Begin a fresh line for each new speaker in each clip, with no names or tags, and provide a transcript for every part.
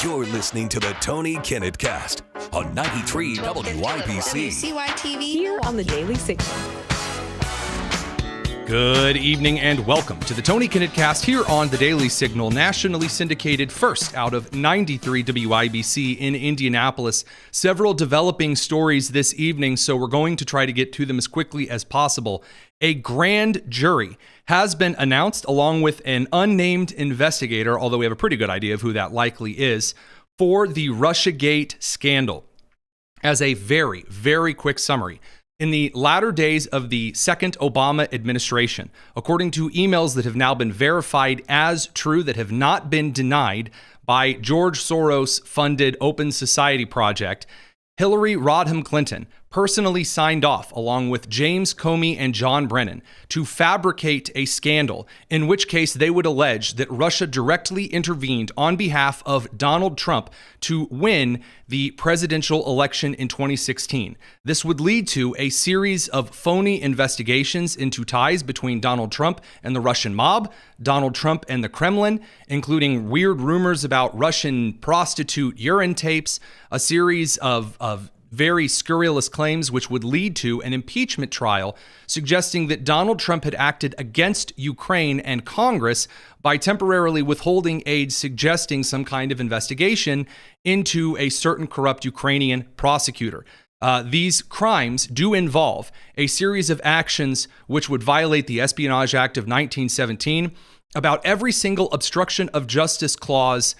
You're listening to the Tony Kinnett Cast on 93 WYBC.
WCYTV
Here on the Daily Signal.
Good evening and welcome to the Tony Kinnett Cast here on the Daily Signal, nationally syndicated first out of 93 WYBC in Indianapolis. Several developing stories this evening, so we're going to try to get to them as quickly as possible. A grand jury has been announced along with an unnamed investigator, although we have a pretty good idea of who that likely is, for the Russiagate scandal. As a very, very quick summary, in the latter days of the second Obama administration, according to emails that have now been verified as true, that have not been denied by George Soros-funded Open Society Project, Hillary Rodham Clinton personally signed off, along with James Comey and John Brennan, to fabricate a scandal, in which case they would allege that Russia directly intervened on behalf of Donald Trump to win the presidential election in 2016. This would lead to a series of phony investigations into ties between Donald Trump and the Russian mob, Donald Trump and the Kremlin, including weird rumors about Russian prostitute urine tapes, a series of very scurrilous claims which would lead to an impeachment trial suggesting that Donald Trump had acted against Ukraine and Congress by temporarily withholding aid, suggesting some kind of investigation into a certain corrupt Ukrainian prosecutor. These crimes do involve a series of actions which would violate the Espionage Act of 1917, about every single obstruction of justice clause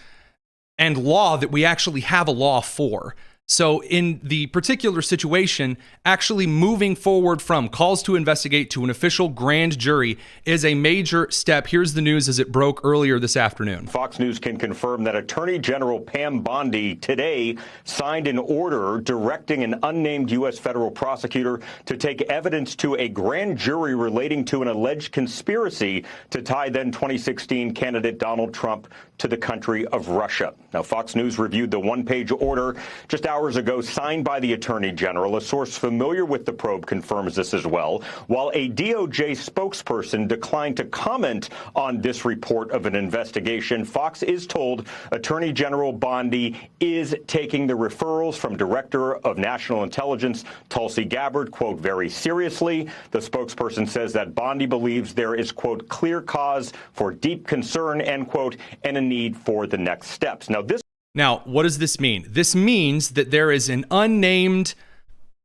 and law that we actually have a law for. So in the particular situation, actually moving forward from calls to investigate to an official grand jury is a major step. Here's the news as it broke earlier this afternoon.
Fox News can confirm that Attorney General Pam Bondi today signed an order directing an unnamed U.S. federal prosecutor to take evidence to a grand jury relating to an alleged conspiracy to tie then 2016 candidate Donald Trump to the country of Russia. Now, Fox News reviewed the one-page order just hours ago signed by the Attorney General. A source familiar with the probe confirms this as well, while a DOJ spokesperson declined to comment on this report of an investigation. Fox is told Attorney General Bondi is taking the referrals from Director of National Intelligence Tulsi Gabbard, quote, very seriously. The spokesperson says that Bondi believes there is, quote, clear cause for deep concern, end quote, and a need for the next steps. Now,
what does this mean? This means that there is an unnamed,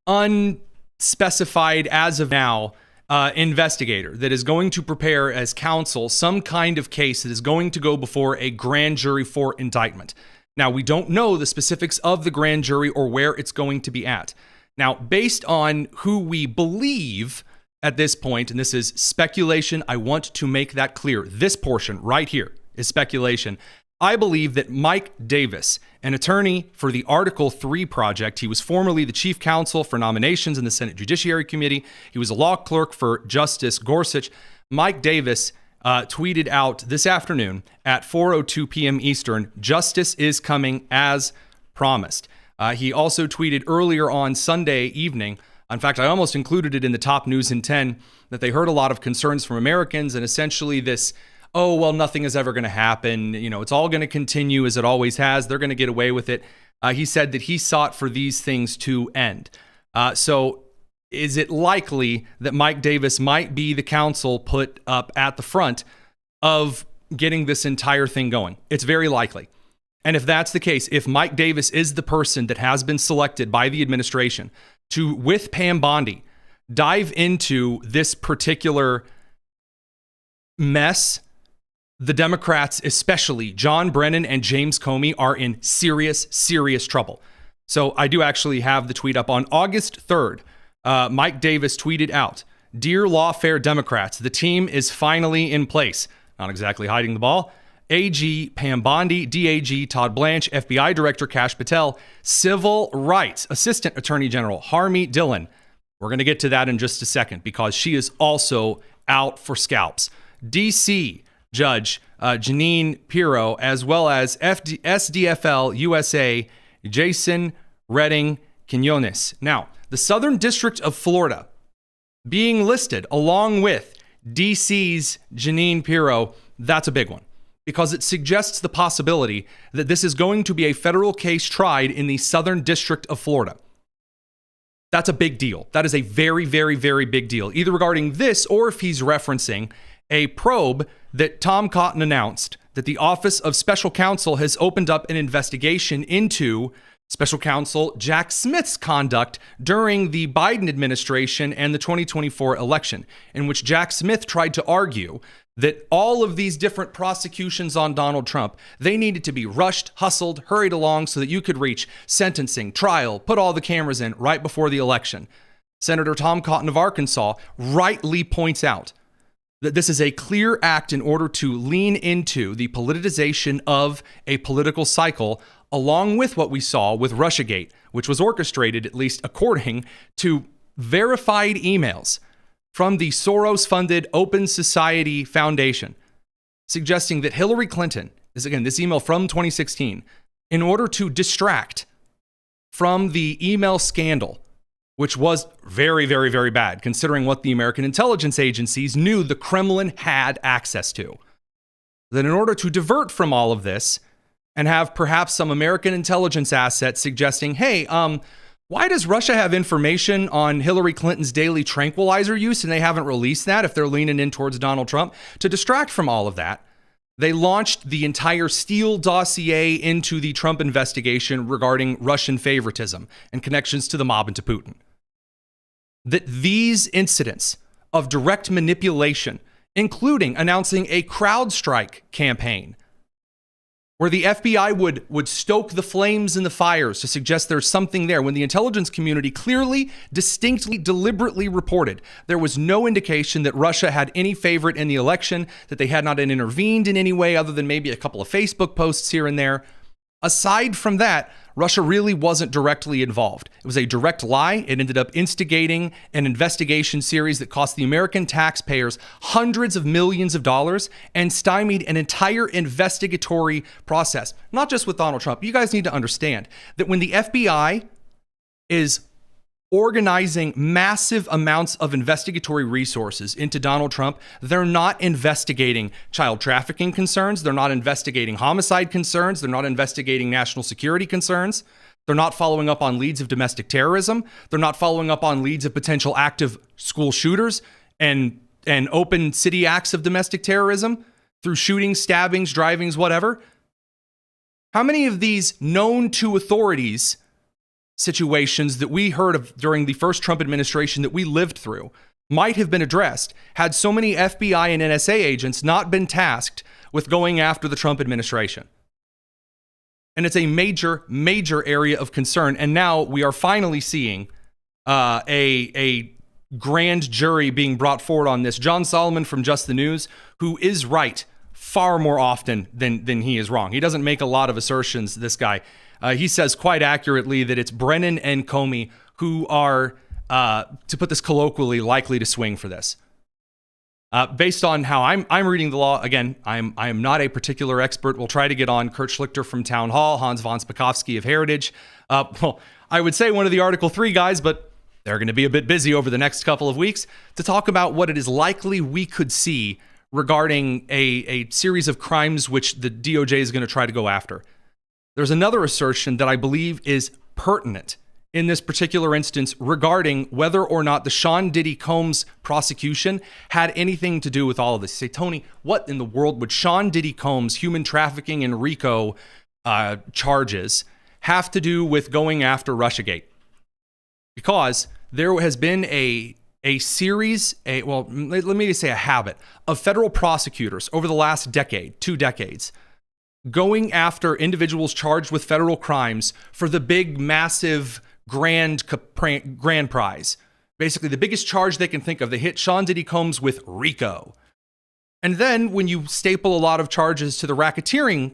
unspecified as of now, investigator that is going to prepare as counsel some kind of case that is going to go before a grand jury for indictment. Now, we don't know the specifics of the grand jury or where it's going to be at. Now, based on who we believe at this point, and this is speculation, I want to make that clear. This portion right here is speculation. I believe that Mike Davis, an attorney for the Article 3 project, he was formerly the chief counsel for nominations in the Senate Judiciary Committee. He was a law clerk for Justice Gorsuch. Mike Davis tweeted out this afternoon at 4:02 p.m. Eastern, "Justice is coming as promised." He also tweeted earlier on Sunday evening, in fact, I almost included it in the top news in 10, that they heard a lot of concerns from Americans and essentially this, oh, well, nothing is ever going to happen. You know, it's all going to continue as it always has. They're going to get away with it. He said that he sought for these things to end. So is it likely that Mike Davis might be the counsel put up at the front of getting this entire thing going? It's very likely. And if that's the case, if Mike Davis is the person that has been selected by the administration to, with Pam Bondi, dive into this particular mess, the Democrats, especially John Brennan and James Comey, are in serious, serious trouble. So I do actually have the tweet up. On August 3rd, Mike Davis tweeted out, "Dear lawfare Democrats, the team is finally in place." Not exactly hiding the ball. AG Pam Bondi, DAG Todd Blanche, FBI Director Kash Patel, Civil Rights Assistant Attorney General Harmeet Dillon. We're going to get to that in just a second because she is also out for scalps. DC Judge Janine Pirro, as well as SDFL USA Jason Redding Quinones. Now, the Southern District of Florida being listed along with DC's Janine Pirro, that's a big one. because it suggests the possibility that this is going to be a federal case tried in the Southern District of Florida. That's a big deal. That is a very, very, very big deal, either regarding this or if he's referencing a probe that Tom Cotton announced that the Office of Special Counsel has opened up an investigation into Special Counsel Jack Smith's conduct during the Biden administration and the 2024 election, in which Jack Smith tried to argue that all of these different prosecutions on Donald Trump, they needed to be rushed, hustled, hurried along so that you could reach sentencing, trial, put all the cameras in right before the election. Senator Tom Cotton of Arkansas rightly points out that this is a clear act in order to lean into the politicization of a political cycle, along with what we saw with Russiagate, which was orchestrated, at least according to verified emails from the Soros-funded Open Society Foundation, suggesting that Hillary Clinton, this email from 2016, in order to distract from the email scandal, which was very, very, very bad, considering what the American intelligence agencies knew the Kremlin had access to. That in order to divert from all of this and have perhaps some American intelligence assets suggesting, hey, why does Russia have information on Hillary Clinton's daily tranquilizer use and they haven't released that if they're leaning in towards Donald Trump? To distract from all of that, they launched the entire Steele dossier into the Trump investigation regarding Russian favoritism and connections to the mob and to Putin. That these incidents of direct manipulation, including announcing a CrowdStrike campaign, where the FBI would stoke the flames and the fires to suggest there's something there, when the intelligence community clearly, distinctly, deliberately reported there was no indication that Russia had any favorite in the election, that they had not intervened in any way other than maybe a couple of Facebook posts here and there. Aside from that, Russia really wasn't directly involved. It was a direct lie. It ended up instigating an investigation series that cost the American taxpayers hundreds of millions of dollars and stymied an entire investigatory process. Not just with Donald Trump. You guys need to understand that when the FBI is organizing massive amounts of investigatory resources into Donald Trump, they're not investigating child trafficking concerns. They're not investigating homicide concerns. They're not investigating national security concerns. They're not following up on leads of domestic terrorism. They're not following up on leads of potential active school shooters and open city acts of domestic terrorism through shootings, stabbings, drivings, whatever. How many of these known to authorities situations that we heard of during the first Trump administration that we lived through might have been addressed had so many FBI and NSA agents not been tasked with going after the Trump administration? And it's a major, major area of concern. And now we are finally seeing a grand jury being brought forward on this. John Solomon from Just the News, who is right far more often than he is wrong. He doesn't make a lot of assertions, this guy. He says quite accurately that it's Brennan and Comey who are, to put this colloquially, likely to swing for this. Based on how I'm reading the law, again, I am not a particular expert. We'll try to get on Kurt Schlichter from Town Hall, Hans von Spakovsky of Heritage. Well, I would say one of the Article 3 guys, but they're going to be a bit busy over the next couple of weeks to talk about what it is likely we could see regarding a series of crimes which the DOJ is going to try to go after. There's another assertion that I believe is pertinent in this particular instance regarding whether or not the Sean Diddy Combs prosecution had anything to do with all of this. You say, Tony, what in the world would Sean Diddy Combs' human trafficking and RICO charges have to do with going after Russiagate? Because there has been a series, let me just say a habit of federal prosecutors over the last decade, 2 decades, going after individuals charged with federal crimes for the big, massive, grand prize. Basically, the biggest charge they can think of. They hit Sean Diddy Combs with RICO. And then when you staple a lot of charges to the racketeering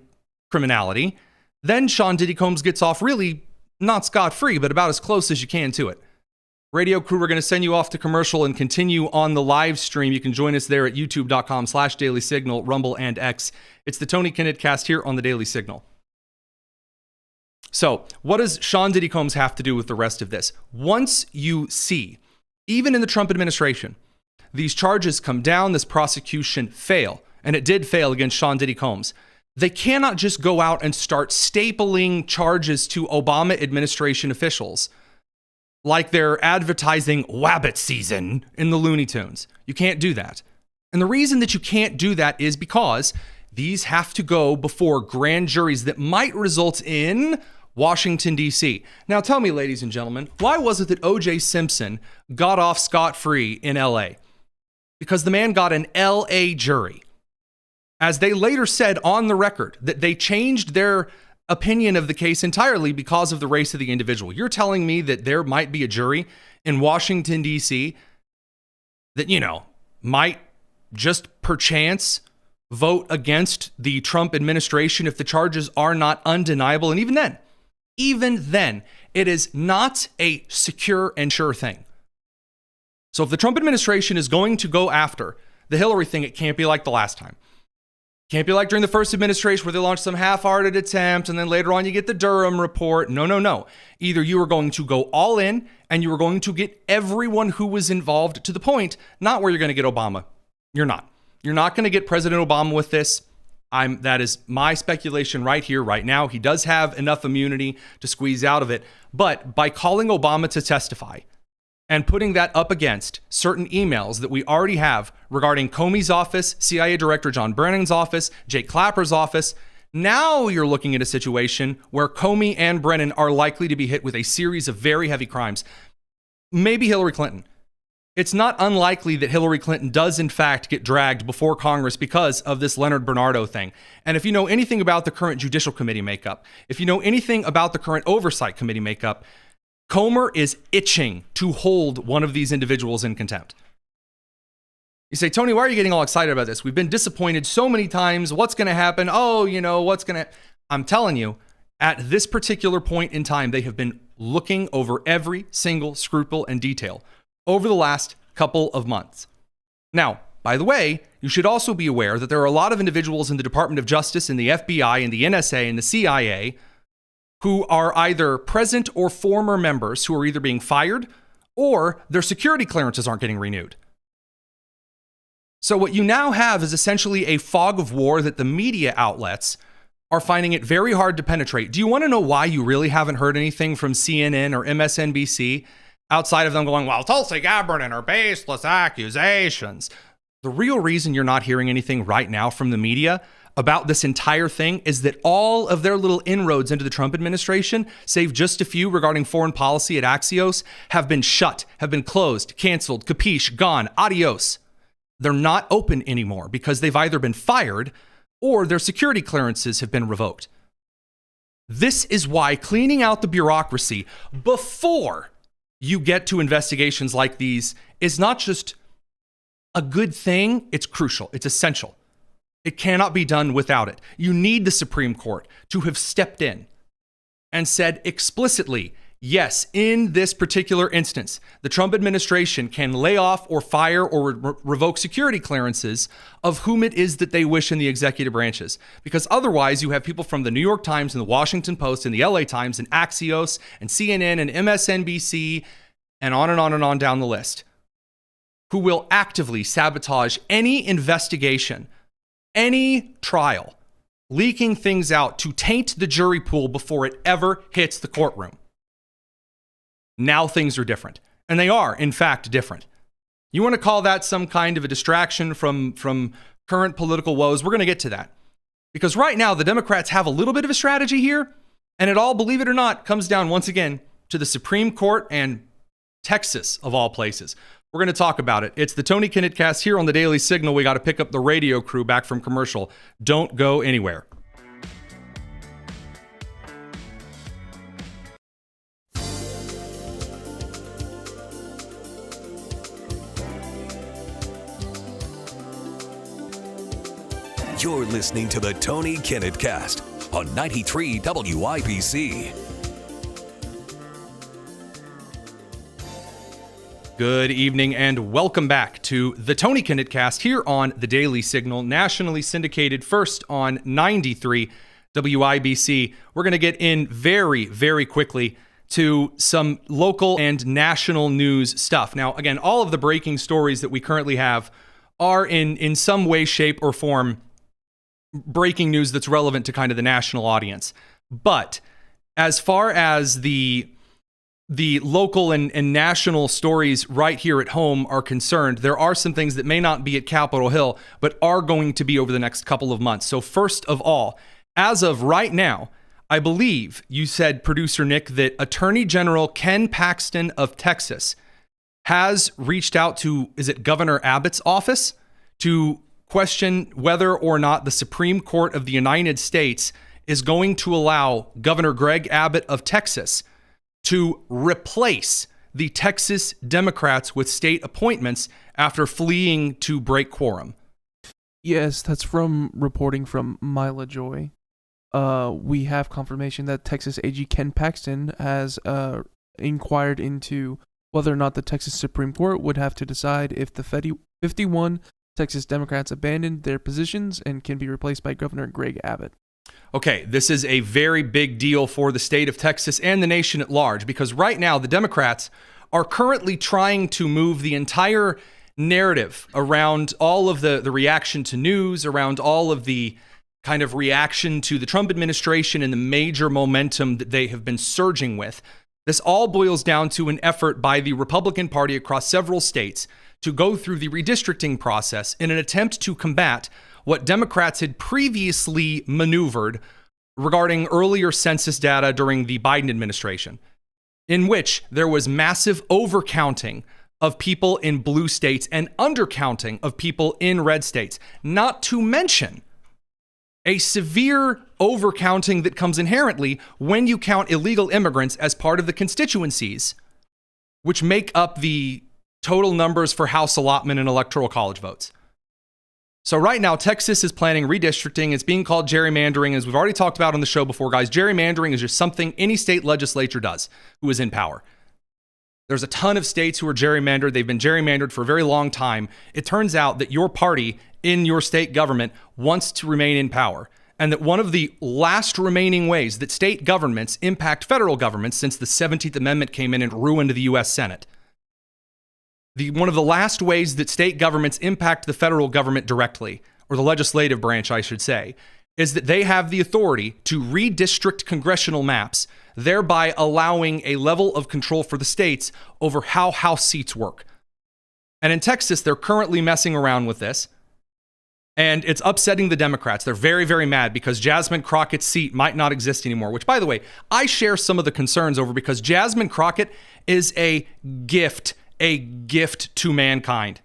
criminality, then Sean Diddy Combs gets off really not scot-free, but about as close as you can to it. Radio crew, we're going to send you off to commercial and continue on the live stream. You can join us there at youtube.com/Daily Signal, Rumble, and X. It's the Tony Kinnett Cast here on the Daily Signal. So, what does Sean Diddy Combs have to do with the rest of this? Once you see, even in the Trump administration, these charges come down, this prosecution fail, and it did fail against Sean Diddy Combs. They cannot just go out and start stapling charges to Obama administration officials like they're advertising Wabbit season in the Looney Tunes. You can't do that. And the reason that you can't do that is because these have to go before grand juries that might result in Washington, D.C. Now tell me, ladies and gentlemen, why was it that O.J. Simpson got off scot-free in L.A.? Because the man got an L.A. jury. As they later said on the record that they changed their opinion of the case entirely because of the race of the individual. You're telling me that there might be a jury in Washington, D.C. that, might just perchance vote against the Trump administration if the charges are not undeniable. And even then, it is not a secure and sure thing. So if the Trump administration is going to go after the Hillary thing, it can't be like the last time. Can't be like during the first administration where they launched some half-hearted attempt and then later on you get the Durham report. No. Either you are going to go all in and you are going to get everyone who was involved to the point, not where you're going to get Obama. You're not. You're not going to get President Obama with this. That is my speculation right here, right now. He does have enough immunity to squeeze out of it. But by calling Obama to testify and putting that up against certain emails that we already have regarding Comey's office, CIA Director John Brennan's office, Jake Clapper's office, now you're looking at a situation where Comey and Brennan are likely to be hit with a series of very heavy crimes. Maybe Hillary Clinton. It's not unlikely that Hillary Clinton does in fact get dragged before Congress because of this Leonard Bernardo thing. And if you know anything about the current Judicial Committee makeup, if you know anything about the current Oversight Committee makeup, Comer is itching to hold one of these individuals in contempt. You say, Tony, why are you getting all excited about this? We've been disappointed so many times. What's going to happen? I'm telling you, at this particular point in time, they have been looking over every single scruple and detail over the last couple of months. Now, by the way, you should also be aware that there are a lot of individuals in the Department of Justice, in the FBI, and the NSA, and the CIA who are either present or former members who are either being fired or their security clearances aren't getting renewed. So what you now have is essentially a fog of war that the media outlets are finding it very hard to penetrate. Do you want to know why you really haven't heard anything from CNN or MSNBC outside of them going, well, Tulsi Gabbard and her baseless accusations? The real reason you're not hearing anything right now from the media about this entire thing is that all of their little inroads into the Trump administration, save just a few regarding foreign policy at Axios, have been shut, have been closed, canceled, capiche, gone, adios. They're not open anymore because they've either been fired or their security clearances have been revoked. This is why cleaning out the bureaucracy before you get to investigations like these is not just a good thing, it's crucial, it's essential. It cannot be done without it. You need the Supreme Court to have stepped in and said explicitly, yes, in this particular instance, the Trump administration can lay off or fire or revoke security clearances of whom it is that they wish in the executive branches. Because otherwise, you have people from the New York Times and the Washington Post and the LA Times and Axios and CNN and MSNBC and on down the list who will actively sabotage any investigation, any trial, leaking things out to taint the jury pool before it ever hits the courtroom. Now things are different. And they are, in fact, different. You want to call that some kind of a distraction from current political woes? We're going to get to that. Because right now, the Democrats have a little bit of a strategy here. And it all, believe it or not, comes down once again to the Supreme Court and Texas, of all places. We're going to talk about it. It's the Tony Kinnett Cast here on the Daily Signal. We got to pick up the radio crew back from commercial. Don't go anywhere.
You're listening to the Tony Kinnett Cast on 93 WIBC.
Good evening and welcome back to the Tony Kinnett Cast here on the Daily Signal, nationally syndicated first on 93 WIBC. We're going to get in very, very quickly to some local and national news stuff. Now, again, all of the breaking stories that we currently have are in some way, shape, or form breaking news that's relevant to kind of the national audience. But as far as the local and national stories right here at home are concerned, there are some things that may not be at Capitol Hill, but are going to be over the next couple of months. So first of all, as of right now, I believe you said, producer Nick, that Attorney General Ken Paxton of Texas has reached out to, is it Governor Abbott's office, to question whether or not the Supreme Court of the United States is going to allow Governor Greg Abbott of Texas to replace the Texas Democrats with state appointments after fleeing to break quorum.
Yes, that's from reporting from Mila Joy. We have confirmation that Texas AG Ken Paxton has inquired into whether or not the Texas Supreme Court would have to decide if the 51 Texas Democrats abandoned their positions and can be replaced by Governor Greg Abbott.
Okay, this is a very big deal for the state of Texas and the nation at large, because right now the Democrats are currently trying to move the entire narrative around all of the reaction to news, around all of the kind of reaction to the Trump administration and the major momentum that they have been surging with. This all boils down to an effort by the Republican Party across several states to go through the redistricting process in an attempt to combat what Democrats had previously maneuvered regarding earlier census data during the Biden administration, in which there was massive overcounting of people in blue states and undercounting of people in red states, not to mention a severe overcounting that comes inherently when you count illegal immigrants as part of the constituencies, which make up the total numbers for House allotment and electoral college votes. So right now, Texas is planning redistricting. It's being called gerrymandering. As we've already talked about on the show before, guys, gerrymandering is just something any state legislature does who is in power. There's a ton of states who are gerrymandered. They've been gerrymandered for a very long time. It turns out that your party in your state government wants to remain in power, and that one of the last remaining ways that state governments impact federal governments since the 17th Amendment came in and ruined the U.S. Senate, one of the last ways that state governments impact the federal government directly, or the legislative branch, I should say, is that they have the authority to redistrict congressional maps, thereby allowing a level of control for the states over how House seats work. And in Texas, they're currently messing around with this, and it's upsetting the Democrats. They're very, very mad because Jasmine Crockett's seat might not exist anymore, which, by the way, I share some of the concerns over, because Jasmine Crockett is a gift to mankind.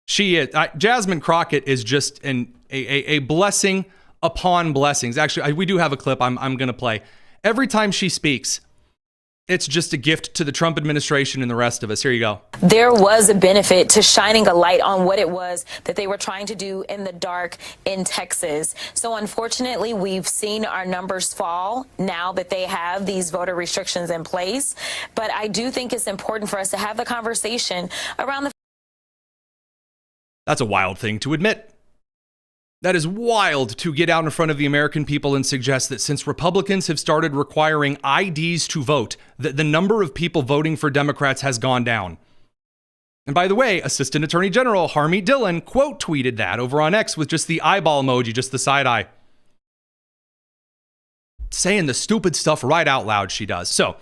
She is. Jasmine Crockett is just a blessing upon blessings. Actually, we do have a clip I'm going to play. Every time she speaks, it's just a gift to the Trump administration and the rest of us. Here you go.
There was a benefit to shining a light on what it was that they were trying to do in the dark in Texas. So unfortunately, we've seen our numbers fall now that they have these voter restrictions in place. But I do think it's important for us to have the conversation around the...
That's a wild thing to admit. That is wild to get out in front of the American people and suggest that since Republicans have started requiring IDs to vote, that the number of people voting for Democrats has gone down. And by the way, Assistant Attorney General Harmeet Dillon quote tweeted that over on X with just the eyeball emoji, just the side eye. Saying the stupid stuff right out loud, she does. So,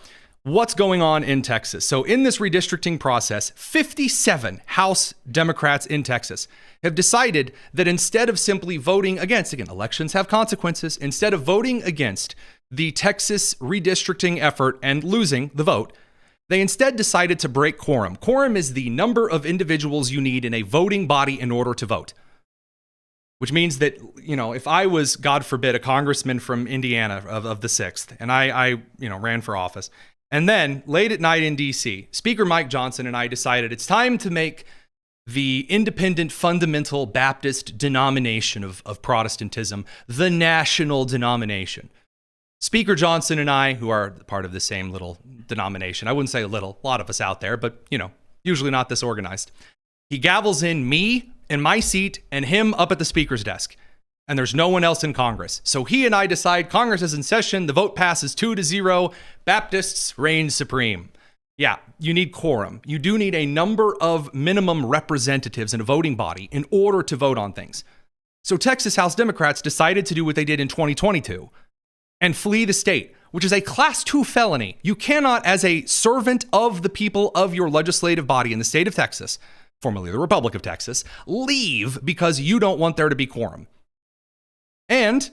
what's going on in Texas? So in this redistricting process, 57 House Democrats in Texas have decided that instead of simply voting against, again, elections have consequences, instead of voting against the Texas redistricting effort and losing the vote, they instead decided to break quorum. Quorum is the number of individuals you need in a voting body in order to vote. Which means that, you know, if I was, God forbid, a congressman from Indiana of the 6th, and I ran for office, and then late at night in D.C., Speaker Mike Johnson and I decided it's time to make the independent fundamental Baptist denomination of Protestantism the national denomination. Speaker Johnson and I, who are part of the same little denomination, I wouldn't say a little, a lot of us out there, but, usually not this organized. He gavels in me in my seat and him up at the speaker's desk. And there's no one else in Congress. So he and I decide Congress is in session. The vote passes 2-0. Baptists reign supreme. Yeah, you need quorum. You do need a number of minimum representatives in a voting body in order to vote on things. So Texas House Democrats decided to do what they did in 2022 and flee the state, which is a Class 2 felony. You cannot, as a servant of the people of your legislative body in the state of Texas, formerly the Republic of Texas, leave because you don't want there to be quorum. And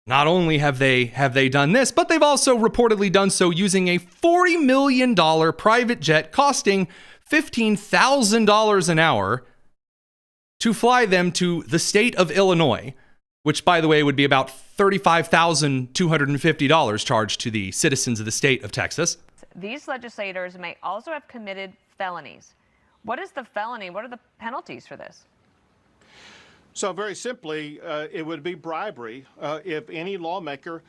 not only have they done this, but they've also reportedly done so using a $40 million private jet costing $15,000 an hour to fly them to the state of Illinois, which, by the way, would be about $35,250 charged to the citizens of the state of Texas.
These legislators may also have committed felonies. What is the felony? What are the penalties for this?
So very simply, it would be bribery if any lawmaker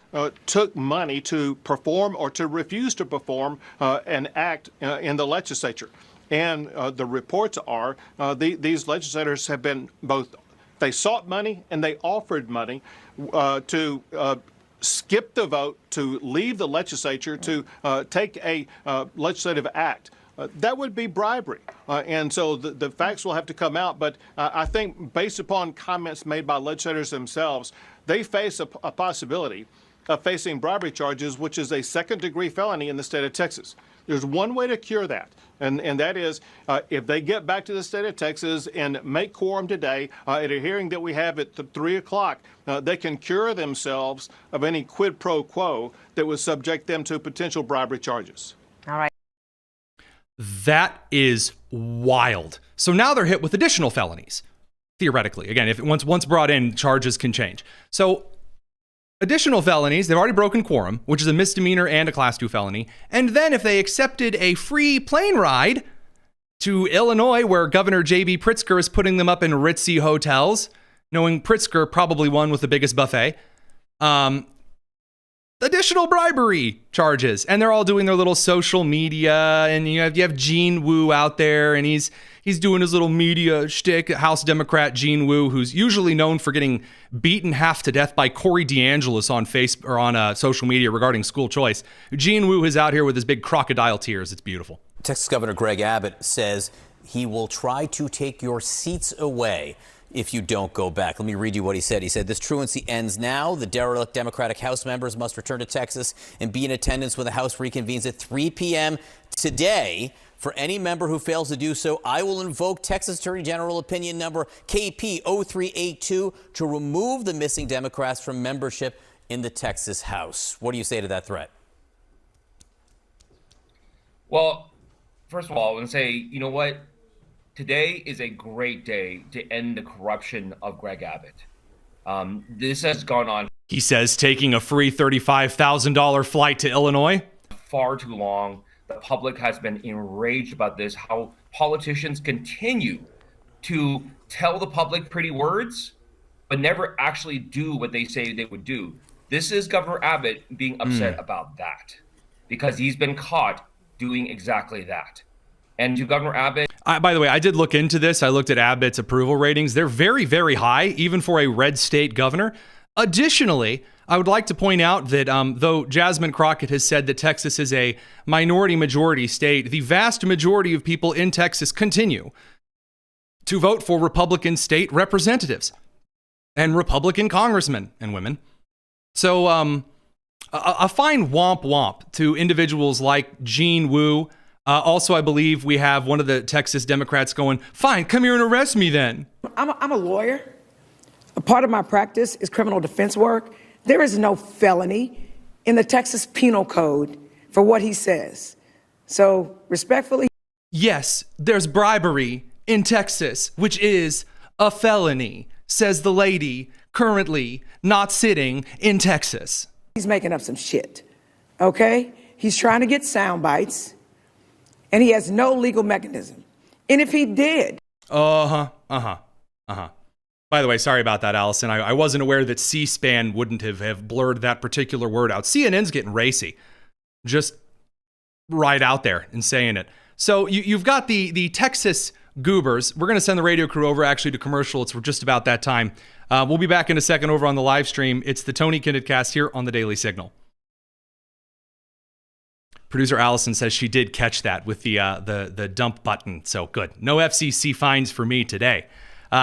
took money to perform or to refuse to perform an act in the legislature. And the reports are these legislators have been both, they sought money and they offered money to skip the vote, to leave the legislature, to take a legislative act. That would be bribery. And so the facts will have to come out. But I think based upon comments made by legislators themselves, they face a possibility of facing bribery charges, which is a second-degree felony in the state of Texas. There's one way to cure that, and that is if they get back to the state of Texas and make quorum today at a hearing that we have at 3 o'clock, they can cure themselves of any quid pro quo that would subject them to potential bribery charges.
All right.
That is wild. So now they're hit with additional felonies, theoretically. Again, if once brought in, charges can change. So additional felonies, they've already broken quorum, which is a misdemeanor and a Class 2 felony. And then if they accepted a free plane ride to Illinois, where Governor J.B. Pritzker is putting them up in ritzy hotels, knowing Pritzker probably won with the biggest buffet, additional bribery charges. And they're all doing their little social media. And you have Gene Wu out there, and he's doing his little media shtick. House Democrat Gene Wu, who's usually known for getting beaten half to death by Corey DeAngelis on Facebook or on social media regarding school choice. Gene Wu is out here with his big crocodile tears. It's beautiful. Texas Governor Greg Abbott says he will try to take your seats away if you don't go back. Let me read you what he said. He said, this truancy ends now. The derelict Democratic House members must return to Texas and be in attendance when the House reconvenes at 3 p.m. today. For any member who fails to do so, I will invoke Texas Attorney General Opinion Number KP 0382 to remove the missing Democrats from membership in the Texas House. What do you say to that threat?
Well, first of all, I want to say, you know what? Today is a great day to end the corruption of Greg Abbott. This has gone on.
He says taking a free $35,000 flight to Illinois.
Far too long. The public has been enraged about this, how politicians continue to tell the public pretty words, but never actually do what they say they would do. This is Governor Abbott being upset about that because he's been caught doing exactly that. And to Governor Abbott.
By the way, I did look into this. I looked at Abbott's approval ratings. They're very, very high, even for a red state governor. Additionally, I would like to point out that though Jasmine Crockett has said that Texas is a minority-majority state, the vast majority of people in Texas continue to vote for Republican state representatives and Republican congressmen and women. So a fine womp womp to individuals like Gene Wu. Also, I believe we have one of the Texas Democrats going, fine, come here and arrest me then.
I'm a lawyer. A part of my practice is criminal defense work. There is no felony in the Texas Penal Code for what he says. So, respectfully.
Yes, there's bribery in Texas, which is a felony, says the lady currently not sitting in Texas.
He's making up some shit, okay? He's trying to get sound bites. And he has no legal mechanism. And if he did.
By the way, sorry about that, Allison. I wasn't aware that C-SPAN wouldn't have blurred that particular word out. CNN's getting racy. Just right out there and saying it. So you've got the Texas goobers. We're going to send the radio crew over actually to commercial. It's just about that time. We'll be back in a second over on the live stream. It's the Tony Kinnett Cast here on the Daily Signal. Producer Allison says she did catch that with the dump button. So good. No FCC fines for me today.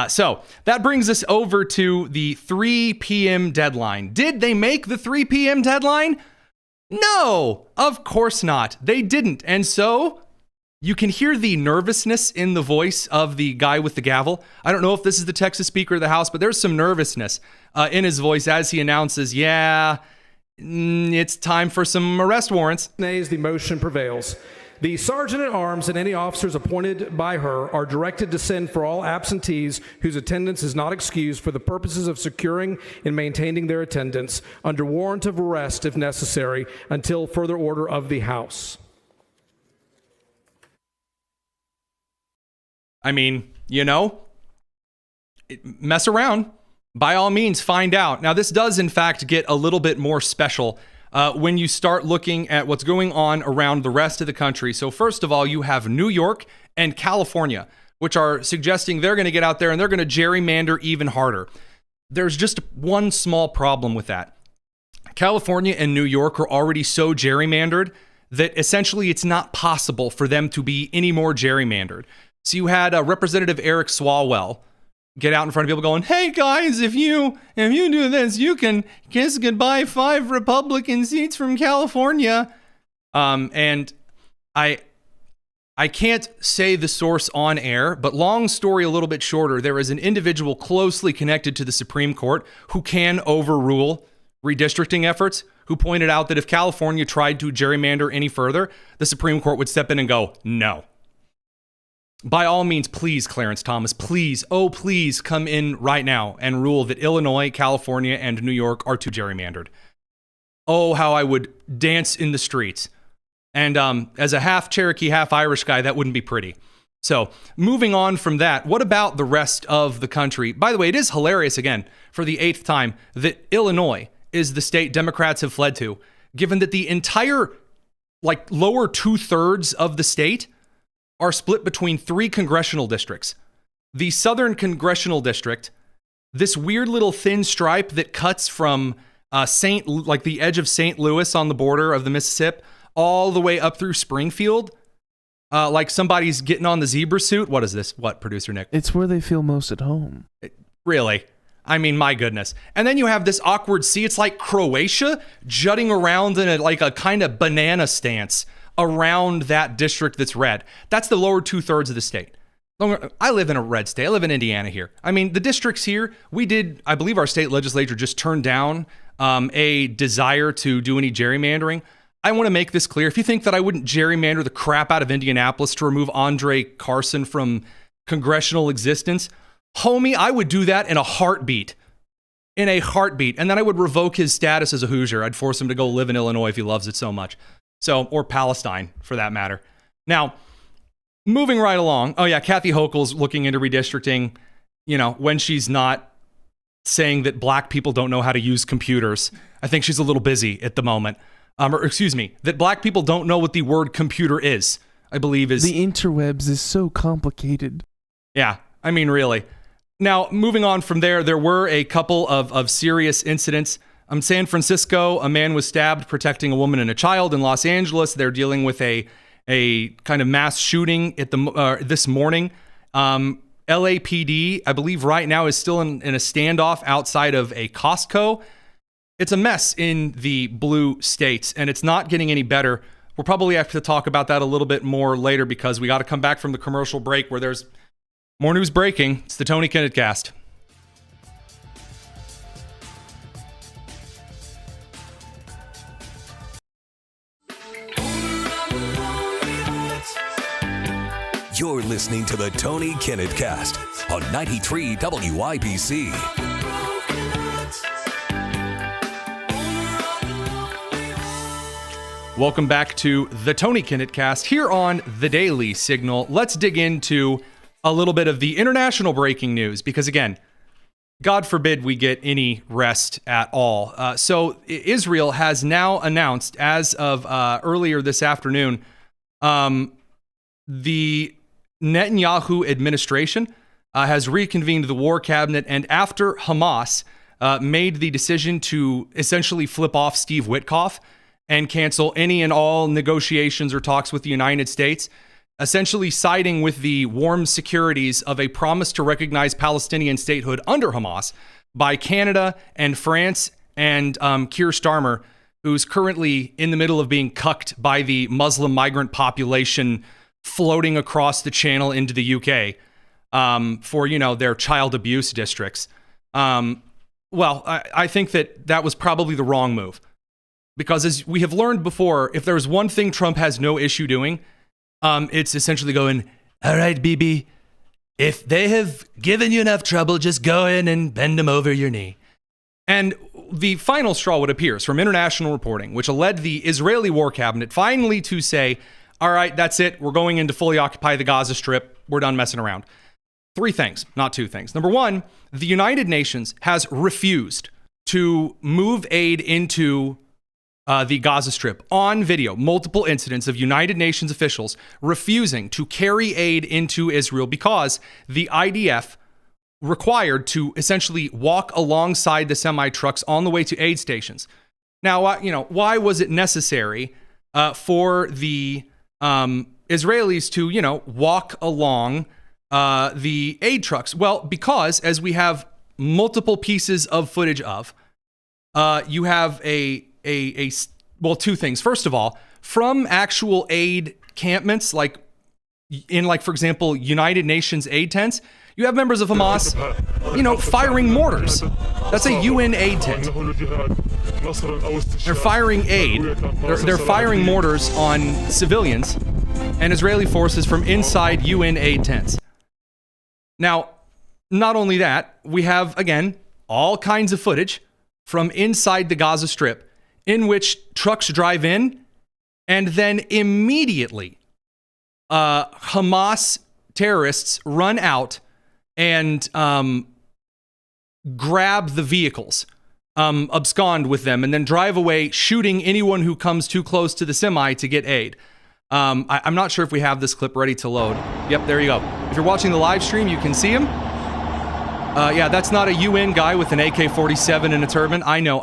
So that brings us over to the 3 p.m. deadline. Did they make the 3 p.m. deadline? No, of course not. They didn't. And so you can hear the nervousness in the voice of the guy with the gavel. I don't know if this is the Texas Speaker of the House, but there's some nervousness in his voice as he announces, it's time for some arrest warrants.
Nays, the motion prevails. The Sergeant-at-Arms and any officers appointed by her are directed to send for all absentees whose attendance is not excused for the purposes of securing and maintaining their attendance under warrant of arrest if necessary until further order of the House.
I mean, mess around. By all means, find out. Now, this does, in fact, get a little bit more special when you start looking at what's going on around the rest of the country. So first of all, you have New York and California, which are suggesting they're going to get out there and they're going to gerrymander even harder. There's just one small problem with that. California and New York are already so gerrymandered that essentially it's not possible for them to be any more gerrymandered. So you had Representative Eric Swalwell get out in front of people going, hey guys, if you do this, you can kiss goodbye 5 Republican seats from California. And I can't say the source on air, but long story a little bit shorter, there is an individual closely connected to the Supreme Court who can overrule redistricting efforts, who pointed out that if California tried to gerrymander any further, the Supreme Court would step in and go, no. By all means, please, Clarence Thomas, please come in right now and rule that Illinois, California, and New York are too gerrymandered. Oh, how I would dance in the streets. And as a half Cherokee, half Irish guy, that wouldn't be pretty. So moving on from that, what about the rest of the country? By the way, it is hilarious, again, for the 8th time, that Illinois is the state Democrats have fled to, given that the entire, lower 2/3 of the state are split between 3 congressional districts. The Southern Congressional District, this weird little thin stripe that cuts from the edge of St. Louis on the border of the Mississippi, all the way up through Springfield, like somebody's getting on the zebra suit. What is this? What, Producer Nick?
It's where they feel most at home.
Really? I mean, my goodness. And then you have this awkward sea. It's like Croatia jutting around in a kind of banana stance around that district that's red. That's the lower 2/3 of the state. I live in a red state. I live in Indiana here. I mean, the districts here, I believe our state legislature just turned down a desire to do any gerrymandering. I want to make this clear. If you think that I wouldn't gerrymander the crap out of Indianapolis to remove Andre Carson from congressional existence, homie, I would do that in a heartbeat. In a heartbeat. And then I would revoke his status as a Hoosier. I'd force him to go live in Illinois if he loves it so much. Or Palestine, for that matter. Now, moving right along. Oh, yeah, Kathy Hochul's looking into redistricting, when she's not saying that black people don't know how to use computers. I think she's a little busy at the moment. That black people don't know what the word computer is, I believe is...
The interwebs is so complicated.
Yeah, I mean, really. Now, moving on from there were a couple of serious incidents. San Francisco, a man was stabbed protecting a woman and a child. In Los Angeles, they're dealing with a kind of mass shooting at this morning. LAPD, I believe right now, is still in a standoff outside of a Costco. It's a mess in the blue states, and it's not getting any better. We'll probably have to talk about that a little bit more later because we got to come back from the commercial break where there's more news breaking. It's the Tony Kinnett Cast.
You're listening to the Tony Kinnett Cast on 93 WIBC.
Welcome back to the Tony Kinnett Cast here on The Daily Signal. Let's dig into a little bit of the international breaking news because, again, God forbid we get any rest at all. So Israel has now announced, as of earlier this afternoon, the Netanyahu administration has reconvened the war cabinet, and after Hamas made the decision to essentially flip off Steve Witkoff and cancel any and all negotiations or talks with the United States, essentially siding with the warm securities of a promise to recognize Palestinian statehood under Hamas by Canada and France and Keir Starmer, who's currently in the middle of being cucked by the Muslim migrant population floating across the channel into the UK for, their child abuse districts. I think that was probably the wrong move. Because as we have learned before, if there's one thing Trump has no issue doing, it's essentially going, all right, Bibi, if they have given you enough trouble, just go in and bend them over your knee. And the final straw, what appears from international reporting, which led the Israeli war cabinet finally to say, all right, that's it. We're going in to fully occupy the Gaza Strip. We're done messing around. 3 things, not 2 things. Number 1, the United Nations has refused to move aid into the Gaza Strip on video. Multiple incidents of United Nations officials refusing to carry aid into Israel because the IDF required to essentially walk alongside the semi-trucks on the way to aid stations. Now, why was it necessary for the Israelis to, walk along the aid trucks? Well, because as we have multiple pieces of footage of, you have 2 things. First of all, from actual aid campments, for example, United Nations aid tents, you have members of Hamas, firing mortars. That's a UN aid tent. They're firing aid. They're firing mortars on civilians and Israeli forces from inside UN aid tents. Now, not only that, we have, again, all kinds of footage from inside the Gaza Strip in which trucks drive in and then immediately Hamas terrorists run out and grab the vehicles, abscond with them, and then drive away, shooting anyone who comes too close to the semi to get aid. I'm not sure if we have this clip ready to load. Yep, there you go. If you're watching the live stream, you can see him. That's not a UN guy with an AK-47 and a turban. I know,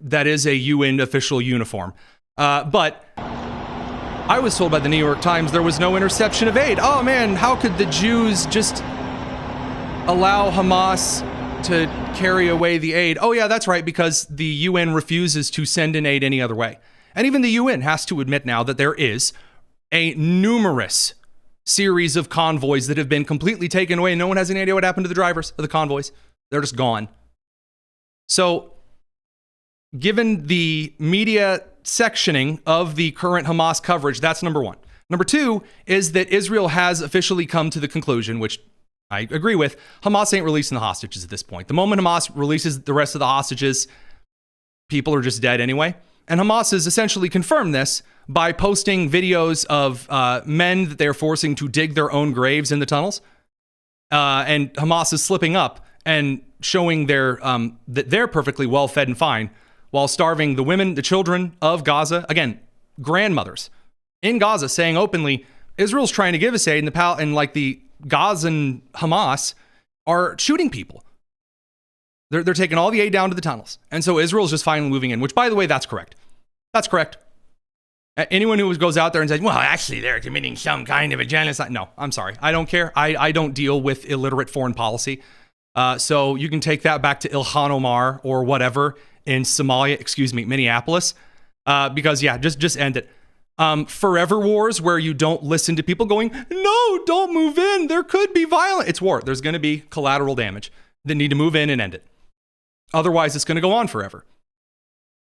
that is a UN official uniform. But I was told by the New York Times there was no interception of aid. Oh man, how could the Jews just allow Hamas to carry away the aid? Oh yeah, that's right, because the UN refuses to send in aid any other way. And even the UN has to admit now that there is a numerous series of convoys that have been completely taken away and no one has any idea what happened to the drivers of the convoys. They're just gone. So, given the media sectioning of the current Hamas coverage, that's number 1. Number 2 is that Israel has officially come to the conclusion, which I agree with, Hamas ain't releasing the hostages at this point. The moment Hamas releases the rest of the hostages, people are just dead anyway. And Hamas has essentially confirmed this by posting videos of men that they're forcing to dig their own graves in the tunnels. And Hamas is slipping up and showing that they're perfectly well fed and fine while starving the women, the children of Gaza. Again, grandmothers in Gaza saying openly, Israel's trying to give us aid, and the Gazan Hamas are shooting people. They're taking all the aid down to the tunnels. And so Israel's just finally moving in, which, by the way, that's correct. That's correct. Anyone who goes out there and says, well, actually, they're committing some kind of a genocide. No, I'm sorry. I don't care. I don't deal with illiterate foreign policy. So you can take that back to Ilhan Omar or whatever in Minneapolis. Because, yeah, just end it. Forever wars where you don't listen to people going, no, don't move in. There could be violence. It's war. There's going to be collateral damage. They need to move in and end it. Otherwise, it's going to go on forever.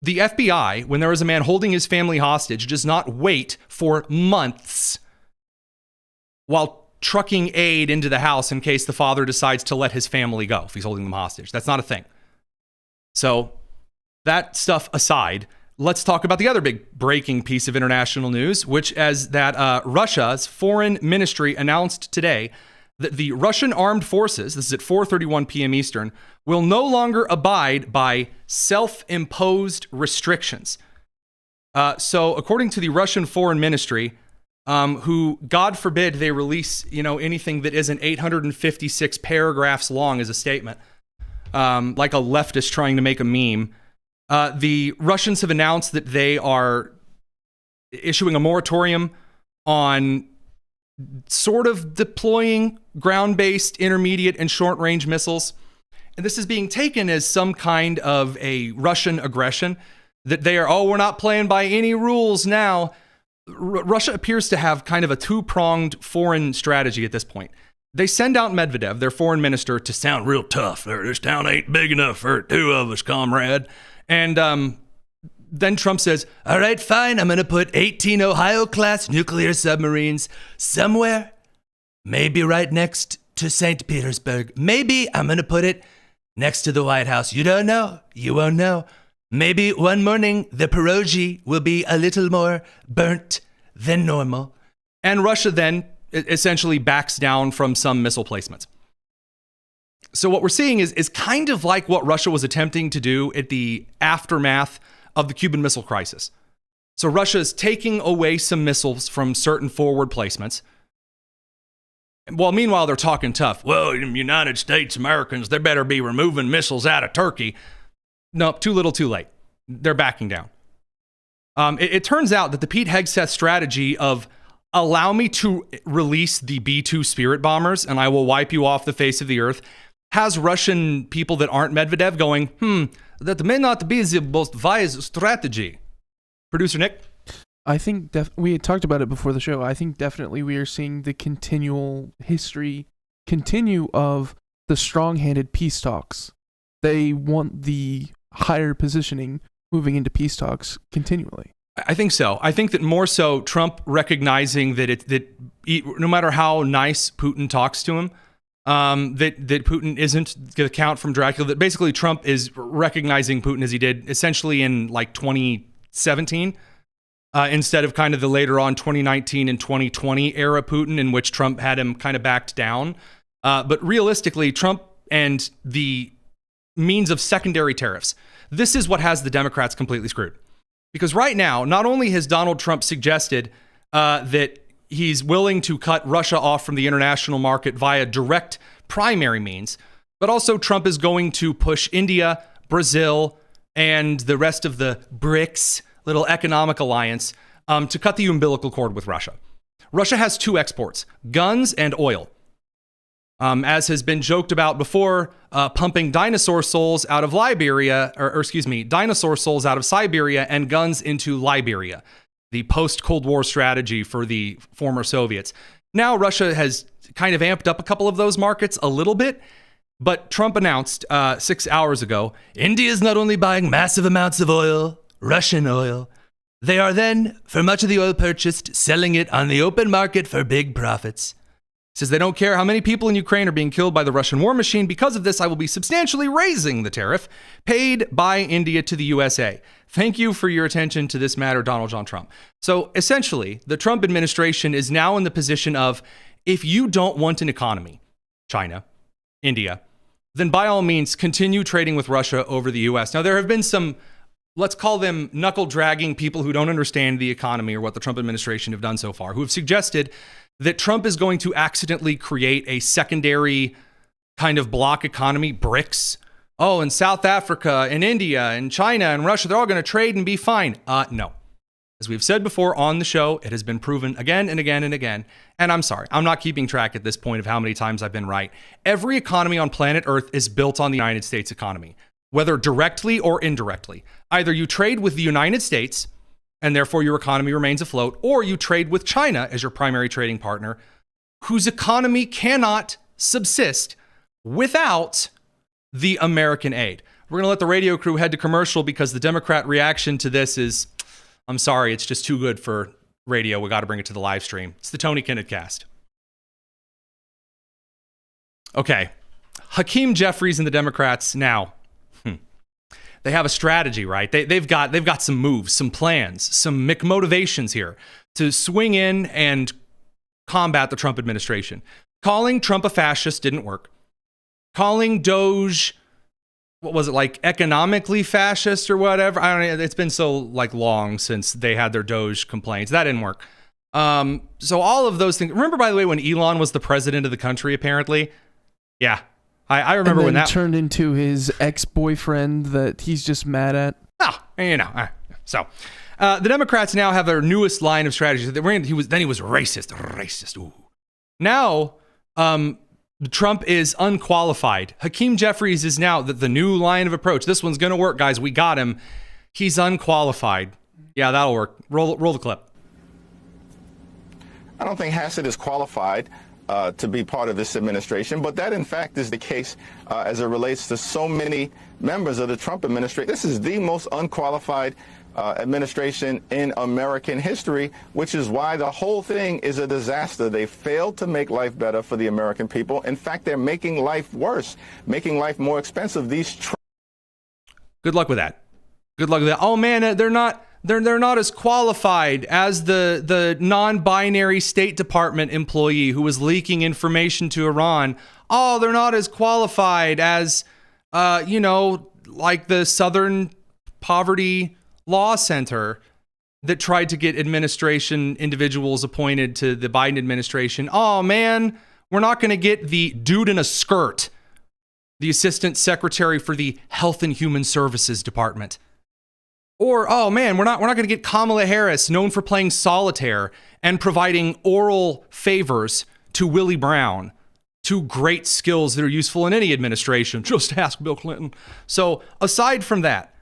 The FBI, when there is a man holding his family hostage, does not wait for months while trucking aid into the house in case the father decides to let his family go if he's holding them hostage. That's not a thing. So that stuff aside, let's talk about the other big breaking piece of international news, which is that Russia's foreign ministry announced today that the Russian armed forces, this is at 4:31 p.m. Eastern, will no longer abide by self-imposed restrictions. So according to the Russian foreign ministry, who, God forbid, they release, anything that isn't 856 paragraphs long as a statement, like a leftist trying to make a meme. The Russians have announced that they are issuing a moratorium on sort of deploying ground-based intermediate and short-range missiles. And this is being taken as some kind of a Russian aggression, that they are, we're not playing by any rules now. Russia appears to have kind of a two-pronged foreign strategy at this point. They send out Medvedev, their foreign minister, to sound real tough. This town ain't big enough for two of us, comrade. And then Trump says, all right, fine, I'm going to put 18 Ohio-class nuclear submarines somewhere, maybe right next to St. Petersburg. Maybe I'm going to put it next to the White House. You don't know. You won't know. Maybe one morning the pierogi will be a little more burnt than normal. And Russia then essentially backs down from some missile placements. So what we're seeing is kind of like what Russia was attempting to do at the aftermath of the Cuban Missile Crisis. So Russia is taking away some missiles from certain forward placements. Well, meanwhile, they're talking tough. Well, United States Americans, they better be removing missiles out of Turkey. Nope, too little, too late. They're backing down. It turns out that the Pete Hegseth strategy of allow me to release the B-2 Spirit bombers and I will wipe you off the face of the earth has Russian people that aren't Medvedev going, that may not be the most wise strategy. Producer Nick?
I think we had talked about it before the show. I think definitely we are seeing the continual history continue of the strong-handed peace talks. They want the higher positioning moving into peace talks continually.
I think so. I think that more so Trump recognizing that no matter how nice Putin talks to him, that Putin isn't going to count from Dracula, that basically Trump is recognizing Putin as he did essentially in like 2017, instead of kind of the later on 2019 and 2020 era Putin in which Trump had him kind of backed down. But realistically, Trump and the means of secondary tariffs, this is what has the Democrats completely screwed. Because right now, not only has Donald Trump suggested that he's willing to cut Russia off from the international market via direct primary means, but also Trump is going to push India, Brazil, and the rest of the BRICS, little economic alliance, to cut the umbilical cord with Russia. Russia has two exports, guns and oil. As has been joked about before, pumping dinosaur souls out of Liberia, dinosaur souls out of Siberia and guns into Liberia, the post-Cold War strategy for the former Soviets. Now Russia has kind of amped up a couple of those markets a little bit, but Trump announced 6 hours ago, India is not only buying massive amounts of oil, Russian oil, they are then, for much of the oil purchased, selling it on the open market for big profits. Says they don't care how many people in Ukraine are being killed by the Russian war machine. Because of this, I will be substantially raising the tariff paid by India to the USA. Thank you for your attention to this matter, Donald John Trump. So essentially, the Trump administration is now in the position of, if you don't want an economy, China, India, then by all means, continue trading with Russia over the US. Now, there have been some, let's call them knuckle-dragging people who don't understand the economy or what the Trump administration have done so far, who have suggested that Trump is going to accidentally create a secondary kind of block economy, BRICS. Oh, and South Africa and India and China and Russia, they're all going to trade and be fine. No. As we've said before on the show, it has been proven again and again and again. And I'm sorry, I'm not keeping track at this point of how many times I've been right. Every economy on planet Earth is built on the United States economy, whether directly or indirectly. Either you trade with the United States, and therefore your economy remains afloat, or you trade with China as your primary trading partner, whose economy cannot subsist without the American aid. We're going to let the radio crew head to commercial because the Democrat reaction to this is, I'm sorry, it's just too good for radio. We got to bring it to the live stream. It's the Tony Kinnett Cast. Okay. Hakeem Jeffries and the Democrats now. They have a strategy, right? They've got some moves, some plans, some motivations here to swing in and combat the Trump administration. Calling Trump a fascist didn't work. Calling Doge, what was it, like economically fascist or whatever? I don't know. It's been so long since they had their Doge complaints. That didn't work. So all of those things. Remember, by the way, when Elon was the president of the country, apparently? Yeah. I remember when that
turned into his ex-boyfriend that he's just mad at.
So the Democrats now have their newest line of strategy. He was racist. Ooh. Now Trump is unqualified. Hakeem Jeffries is now the new line of approach. This one's going to work, guys. We got him. He's unqualified. Yeah, that'll work. Roll the clip.
I don't think Hassett is qualified to be part of this administration, but that in fact is the case as it relates to so many members of the Trump administration. This is the most unqualified administration in American history, which is why the whole thing is a disaster. They failed to make life better for the American people. In fact, they're making life worse, making life more expensive.
Good luck with that. Good luck with that. Oh man, they're not as qualified as the non-binary State Department employee who was leaking information to Iran. Oh, they're not as qualified as, like the Southern Poverty Law Center that tried to get administration individuals appointed to the Biden administration. Oh man, we're not going to get the dude in a skirt, the Assistant Secretary for the Health and Human Services Department. Or, oh man, we're not going to get Kamala Harris, known for playing solitaire and providing oral favors to Willie Brown. Two great skills that are useful in any administration. Just ask Bill Clinton. So aside from that,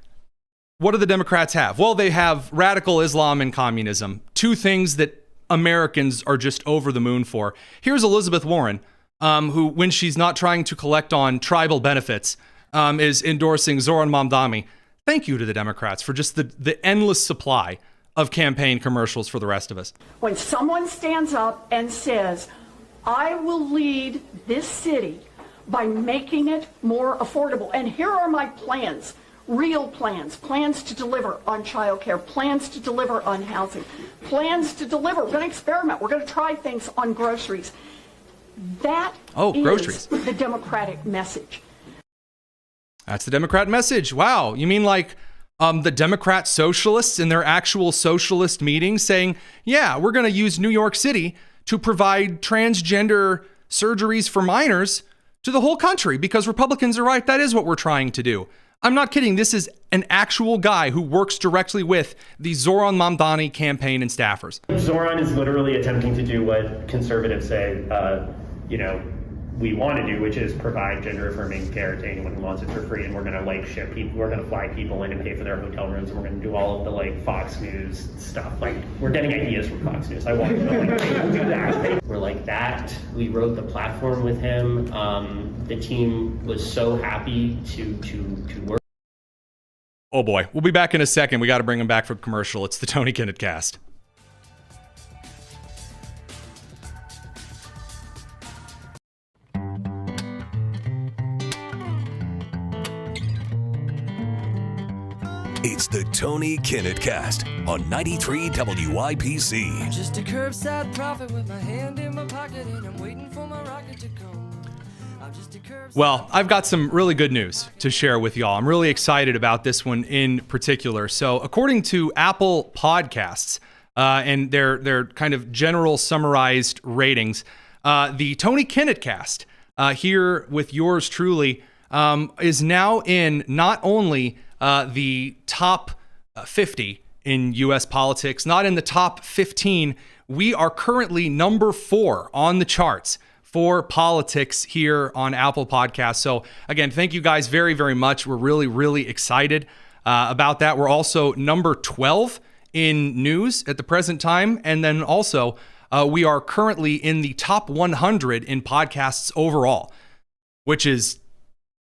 what do the Democrats have? Well, they have radical Islam and communism. Two things that Americans are just over the moon for. Here's Elizabeth Warren, who, when she's not trying to collect on tribal benefits, is endorsing Zoran Mamdani. Thank you to the Democrats for just the endless supply of campaign commercials for the rest of us.
When someone stands up and says, I will lead this city by making it more affordable, and here are my plans, real plans to deliver on childcare, plans to deliver on housing, plans to deliver, we're going to experiment, we're going to try things on groceries. That is the Democratic message.
That's the Democrat message. Wow. You mean like the Democrat socialists in their actual socialist meetings saying, yeah, we're going to use New York City to provide transgender surgeries for minors to the whole country because Republicans are right. That is what we're trying to do. I'm not kidding. This is an actual guy who works directly with the Zoran Mamdani campaign and staffers.
Zoran is literally attempting to do what conservatives say, we want to do, which is provide gender-affirming care to anyone who wants it for free, and we're going to ship people, we're going to fly people in and pay for their hotel rooms, and we're going to do all of the Fox News stuff. We're getting ideas from Fox News. I want to know we'll do that. We're like that. We wrote the platform with him. The team was so happy to work.
Oh boy, we'll be back in a second. We got to bring him back for commercial. It's the Tony Kinnett Cast.
It's the Tony Kinnett Cast on 93 WIPC.
I'm just a curbside prophet with my hand in my pocket and I'm waiting for my rocket to come.
Well, I've got some really good news to share with y'all. I'm really excited about this one in particular. So according to Apple Podcasts and their kind of general summarized ratings, the Tony Kinnett Cast here with yours truly is now in not only the top 50 in U.S. politics, not in the top 15. We are currently number 4 on the charts for politics here on Apple Podcasts. So again, thank you guys very, very much. We're really, really excited about that. We're also number 12 in news at the present time. And then also we are currently in the top 100 in podcasts overall, which is,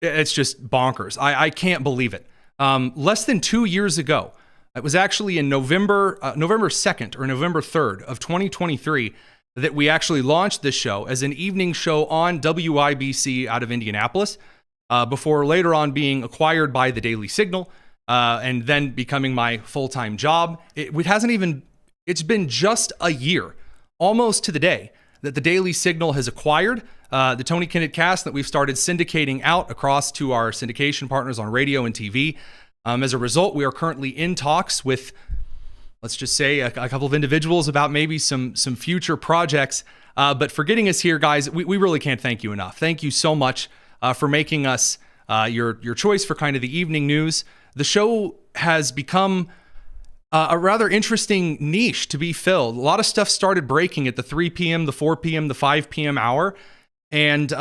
it's just bonkers. I can't believe it. Less than 2 years ago, it was actually in November 2nd or November 3rd of 2023 that we actually launched this show as an evening show on WIBC out of Indianapolis, before later on being acquired by the Daily Signal, and then becoming my full-time job. It's been just a year, almost to the day, that the Daily Signal has acquired the Tony Kinnett Cast that we've started syndicating out across to our syndication partners on radio and TV. As a result, we are currently in talks with, let's just say, a couple of individuals about maybe some future projects. But for getting us here, guys, we really can't thank you enough. Thank you so much for making us your choice for kind of the evening news. The show has become a rather interesting niche to be filled. A lot of stuff started breaking at the 3 p.m., the 4 p.m., the 5 p.m. hour, and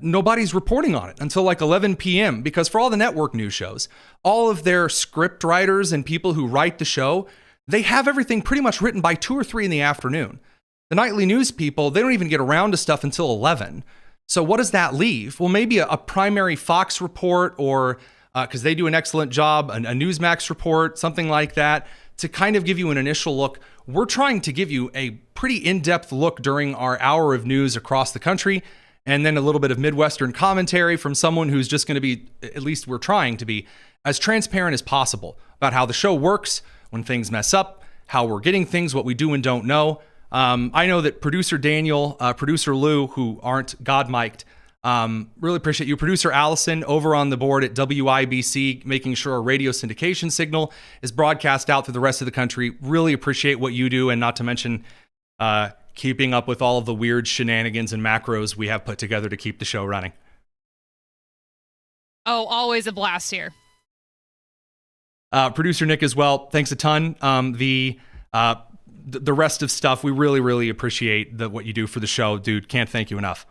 nobody's reporting on it until like 11 p.m. because for all the network news shows, all of their script writers and people who write the show, they have everything pretty much written by 2 or 3 in the afternoon. The nightly news people, they don't even get around to stuff until 11. So what does that leave? Well, maybe a primary Fox report or, because they do an excellent job, a Newsmax report, something like that, to kind of give you an initial look. We're trying to give you a pretty in-depth look during our hour of news across the country, and then a little bit of Midwestern commentary from someone who's just going to be, at least we're trying to be, as transparent as possible about how the show works, when things mess up, how we're getting things, what we do and don't know. I know that producer Daniel, producer Lou, who aren't God-mic'd, really appreciate you. Producer Allison over on the board at WIBC, making sure our radio syndication signal is broadcast out through the rest of the country. Really appreciate what you do, and not to mention keeping up with all of the weird shenanigans and macros we have put together to keep the show running.
Oh, always a blast here.
Producer Nick as well, thanks a ton. The rest of stuff, we really, really appreciate what you do for the show, dude. Can't thank you enough.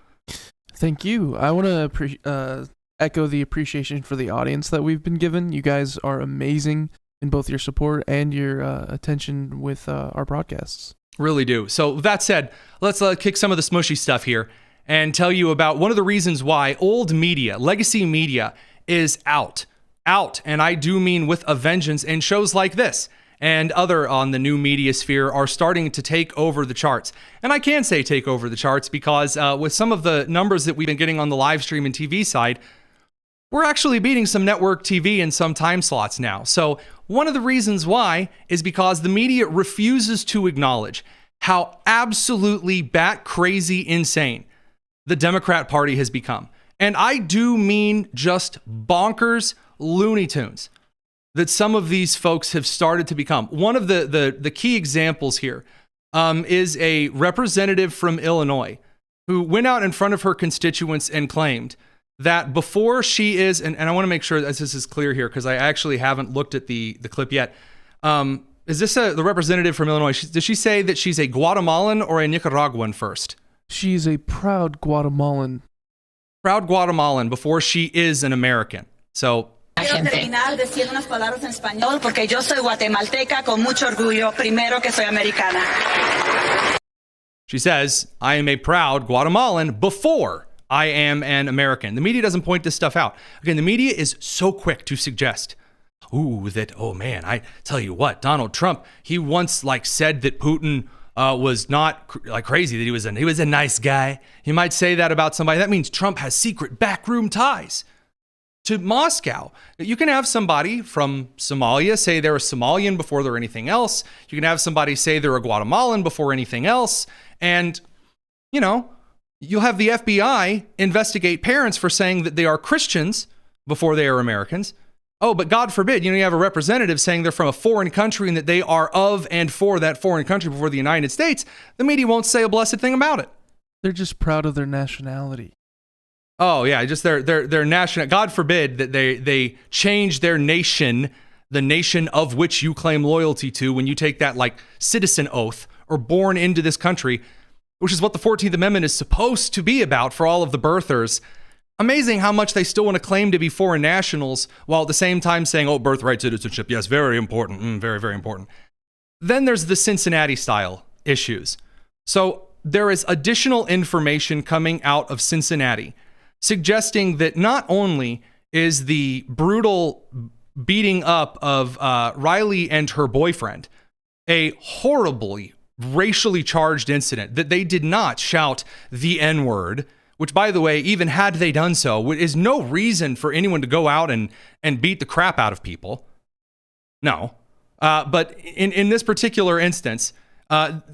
Thank you. I want to echo the appreciation for the audience that we've been given. You guys are amazing in both your support and your attention with our broadcasts.
Really do. So that said, let's kick some of the smushy stuff here and tell you about one of the reasons why old media, legacy media, is out. And I do mean with a vengeance, and shows like this and other on the new media sphere are starting to take over the charts. And I can say take over the charts because with some of the numbers that we've been getting on the live stream and TV side, we're actually beating some network TV in some time slots now. So one of the reasons why is because the media refuses to acknowledge how absolutely bat crazy insane the Democrat Party has become. And I do mean just bonkers Looney Tunes that some of these folks have started to become. One of the key examples here is a representative from Illinois who went out in front of her constituents and claimed that before she is, and I want to make sure that this is clear here because I actually haven't looked at the clip yet. Is this the representative from Illinois? Does she say that she's a Guatemalan or a Nicaraguan first?
She's a proud Guatemalan.
Proud Guatemalan before she is an American. So
Quiero terminar diciendo unas palabras en español porque yo soy guatemalteca con mucho orgullo, primero que soy americana.
She says, I am a proud Guatemalan before I am an American. The media doesn't point this stuff out. Again, the media is so quick to suggest, oh man, I tell you what, Donald Trump, he once said that Putin was not crazy, that he was a nice guy. He might say that about somebody. That means Trump has secret backroom ties to Moscow. You can have somebody from Somalia say they're a Somalian before they're anything else. You can have somebody say they're a Guatemalan before anything else. And, you'll have the FBI investigate parents for saying that they are Christians before they are Americans. Oh, but God forbid, you have a representative saying they're from a foreign country and that they are of and for that foreign country before the United States. The media won't say a blessed thing about it.
They're just proud of their nationality.
Oh yeah, just their national. God forbid that they change their nation, the nation of which you claim loyalty to, when you take that citizen oath or born into this country, which is what the 14th Amendment is supposed to be about for all of the birthers. Amazing how much they still want to claim to be foreign nationals while at the same time saying, oh, birthright citizenship, yes, very important, very, very important. Then there's the Cincinnati style issues. So there is additional information coming out of Cincinnati suggesting that not only is the brutal beating up of Riley and her boyfriend a horribly racially charged incident, that they did not shout the N-word, which, by the way, even had they done so, is no reason for anyone to go out and beat the crap out of people. No. But in this particular instance,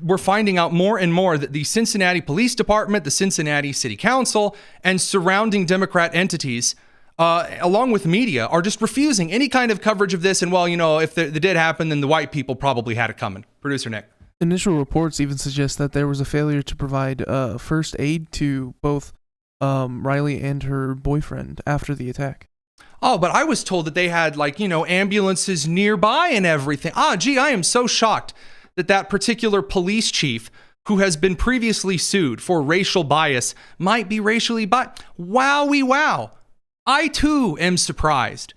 we're finding out more and more that the Cincinnati Police Department, the Cincinnati City Council, and surrounding Democrat entities, along with media, are just refusing any kind of coverage of this. And if it did happen, then the white people probably had it coming. Producer Nick.
Initial reports even suggest that there was a failure to provide first aid to both Riley and her boyfriend after the attack.
Oh, but I was told that they had ambulances nearby and everything. Gee, I am so shocked that particular police chief who has been previously sued for racial bias might be racially biased. Wowie wow. I too am surprised.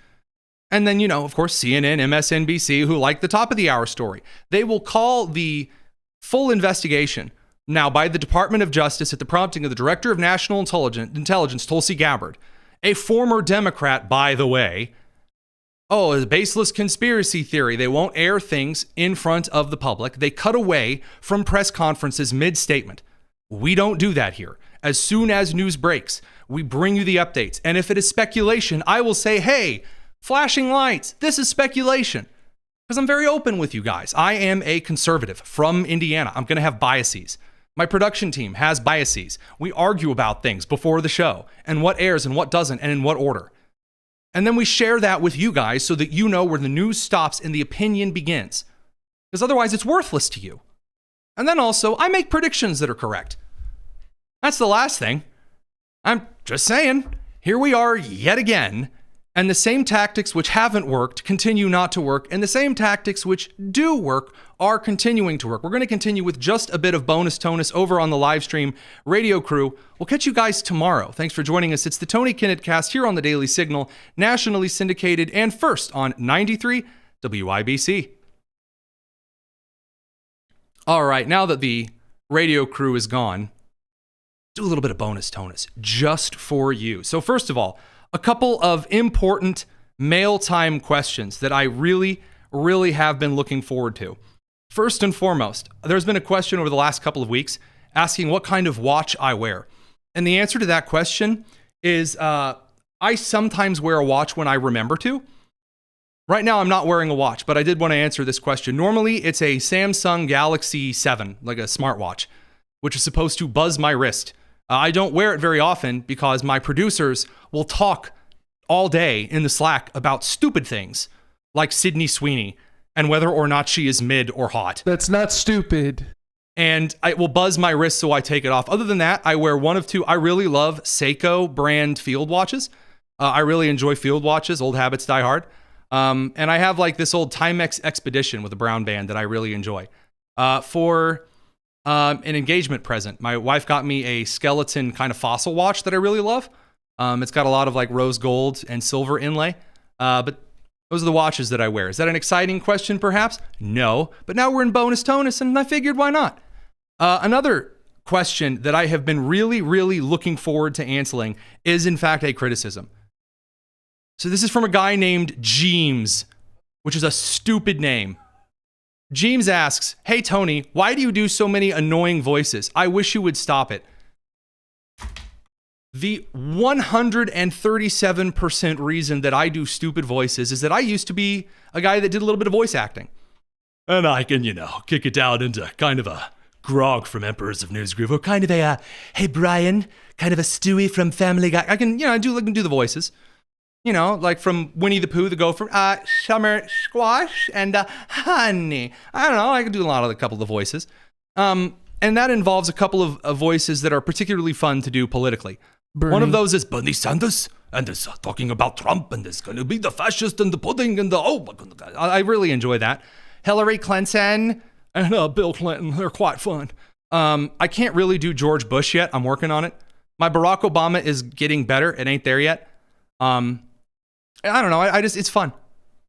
And then, of course, CNN, MSNBC, who like the top of the hour story, they will call the full investigation now by the Department of Justice at the prompting of the Director of National Intelligence, Tulsi Gabbard, a former Democrat, by the way. Oh, a baseless conspiracy theory. They won't air things in front of the public. They cut away from press conferences mid-statement. We don't do that here. As soon as news breaks, we bring you the updates. And if it is speculation, I will say, hey, flashing lights, this is speculation. Because I'm very open with you guys. I am a conservative from Indiana. I'm going to have biases. My production team has biases. We argue about things before the show and what airs and what doesn't and in what order. And then we share that with you guys so that you know where the news stops and the opinion begins. Because otherwise it's worthless to you. And then also, I make predictions that are correct. That's the last thing. I'm just saying, here we are yet again. And the same tactics which haven't worked continue not to work. And the same tactics which do work are continuing to work. We're going to continue with just a bit of bonus tonus over on the live stream radio crew. We'll catch you guys tomorrow. Thanks for joining us. It's the Tony Kinnett Cast here on the Daily Signal, nationally syndicated and first on 93 WIBC. All right, now that the radio crew is gone, do a little bit of bonus tonus just for you. So first of all, a couple of important mail time questions that I really have been looking forward to. First and foremost, there's been a question over the last couple of weeks asking what kind of watch I wear. And the answer to that question is I sometimes wear a watch when I remember to. Right now, I'm not wearing a watch, but I did want to answer this question. Normally, it's a Samsung Galaxy 7, like a smartwatch, which is supposed to buzz my wrist. I don't wear it very often because my producers will talk all day in the Slack about stupid things like Sydney Sweeney and whether or not she is mid or hot.
That's not stupid.
And it will buzz my wrist, so I take it off. Other than that, I wear one of two. I really love Seiko brand field watches. I really enjoy field watches. Old habits die hard. And I have like this old Timex Expedition with a brown band that I really enjoy. For an engagement present, my wife got me a skeleton kind of fossil watch that I really love. It's got a lot of like rose gold and silver inlay. But those are the watches that I wear. Is that an exciting question, perhaps? No. But now we're in bonus tonus, and I figured why not? Another question that I have been really looking forward to answering is, in fact, a criticism. So this is from a guy named Jeems, which is a stupid name. Jeems asks, "Hey, Tony, why do you do so many annoying voices? I wish you would stop it." The 137% reason that I do stupid voices is that I used to be a guy that did a little bit of voice acting. And I can, kick it down into kind of a Grog from Emperors of News Groove, or kind of a, hey, Brian, kind of a Stewie from Family Guy. I can do the voices. Like from Winnie the Pooh, the go from summer squash and honey. I don't know. I can do a couple of the voices. And that involves a couple of voices that are particularly fun to do politically. Bernie. One of those is Bernie Sanders, and is talking about Trump, and there's going to be the fascist and the pudding and the, I really enjoy that. Hillary Clinton and Bill Clinton, they're quite fun. I can't really do George Bush yet. I'm working on it. My Barack Obama is getting better. It ain't there yet. I don't know. It's fun.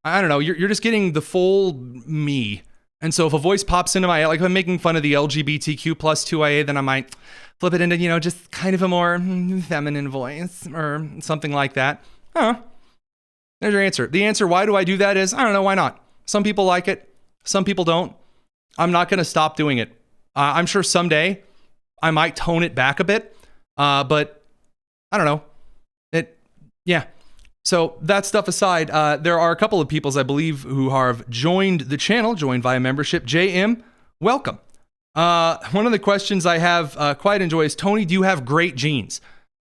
I don't know. You're just getting the full me. And so if a voice pops into my, like if I'm making fun of the LGBTQ plus 2IA, then I might flip it into, just kind of a more feminine voice or something like that. There's your answer. The answer, why do I do that, is, I don't know, why not? Some people like it. Some people don't. I'm not going to stop doing it. I'm sure someday I might tone it back a bit. But I don't know. Yeah. So that stuff aside, there are a couple of peoples, I believe, who have joined the channel, joined via membership. JM, welcome. One of the questions I have quite enjoy is, Tony, do you have great genes?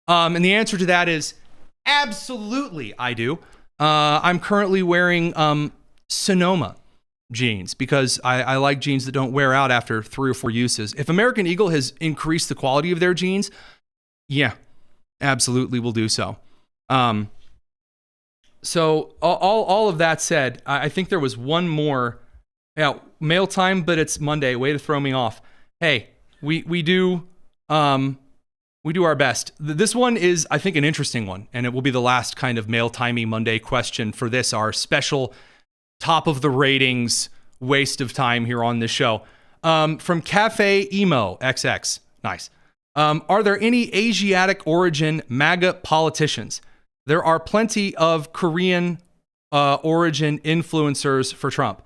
And the answer to that is absolutely I do. I'm currently wearing Sonoma jeans because I like jeans that don't wear out after 3 or 4 uses. If American Eagle has increased the quality of their jeans, yeah, absolutely will do so. So all of that said, I think there was one more. Yeah, Mailtime, but it's Monday. Way to throw me off. Hey, we do our best. This one is, I think, an interesting one, and it will be the last kind of Mailtimey Monday question for this, our special top of the ratings waste of time here on this show. From Cafe Emo XX. Nice. Are there any Asiatic origin MAGA politicians? There are plenty of Korean origin influencers for Trump.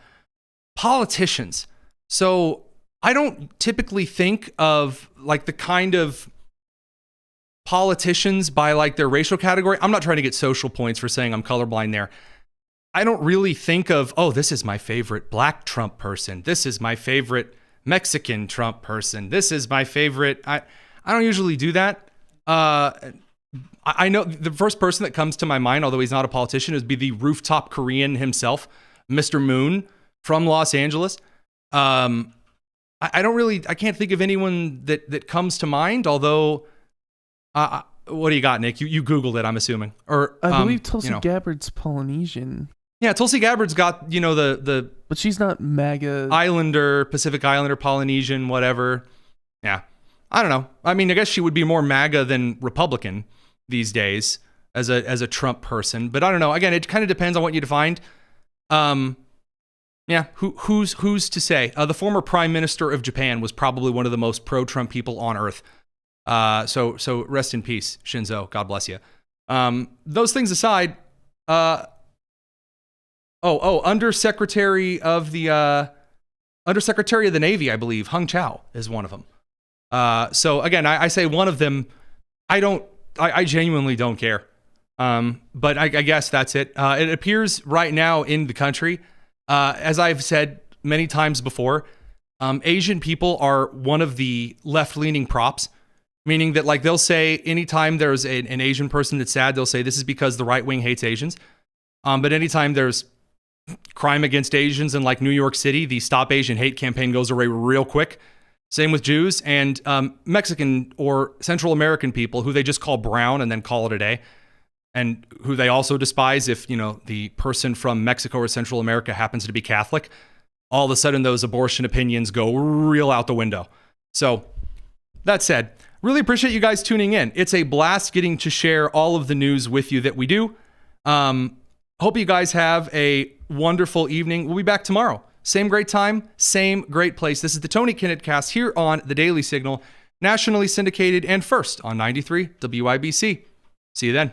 Politicians. So I don't typically think of like the kind of politicians by like their racial category. I'm not trying to get social points for saying I'm colorblind there. I don't really think of, oh, this is my favorite black Trump person. This is my favorite Mexican Trump person. This is my favorite. I don't usually do that. I know the first person that comes to my mind, although he's not a politician, would be the rooftop Korean himself, Mr. Moon from Los Angeles. I can't think of anyone that comes to mind, although, what do you got, Nick? You Googled it, I'm assuming. Or
I believe Tulsi Gabbard's Polynesian.
Yeah, Tulsi Gabbard's got,
but she's not MAGA.
Islander, Pacific Islander, Polynesian, whatever. Yeah. I don't know. I mean, I guess she would be more MAGA than Republican these days as a Trump person. But I don't know. Again, it kind of depends on what you defined. Yeah, who's to say? The former Prime Minister of Japan was probably one of the most pro-Trump people on earth. So rest in peace, Shinzo. God bless you. Those things aside, Undersecretary of the Navy, I believe, Hung Chow is one of them. So again, I say one of them. I genuinely don't care. But I guess that's it. It appears right now in the country, as I've said many times before, Asian people are one of the left-leaning props, meaning that like they'll say anytime there's an Asian person that's sad, they'll say this is because the right wing hates Asians. But anytime there's crime against Asians in like New York City, the Stop Asian Hate campaign goes away real quick. Same with Jews and Mexican or Central American people who they just call brown and then call it a day, and who they also despise if, the person from Mexico or Central America happens to be Catholic. All of a sudden, those abortion opinions go real out the window. So that said, really appreciate you guys tuning in. It's a blast getting to share all of the news with you that we do. Hope you guys have a wonderful evening. We'll be back tomorrow. Same great time, same great place. This is the Tony Kinnett Cast here on The Daily Signal, nationally syndicated and first on 93 WIBC. See you then.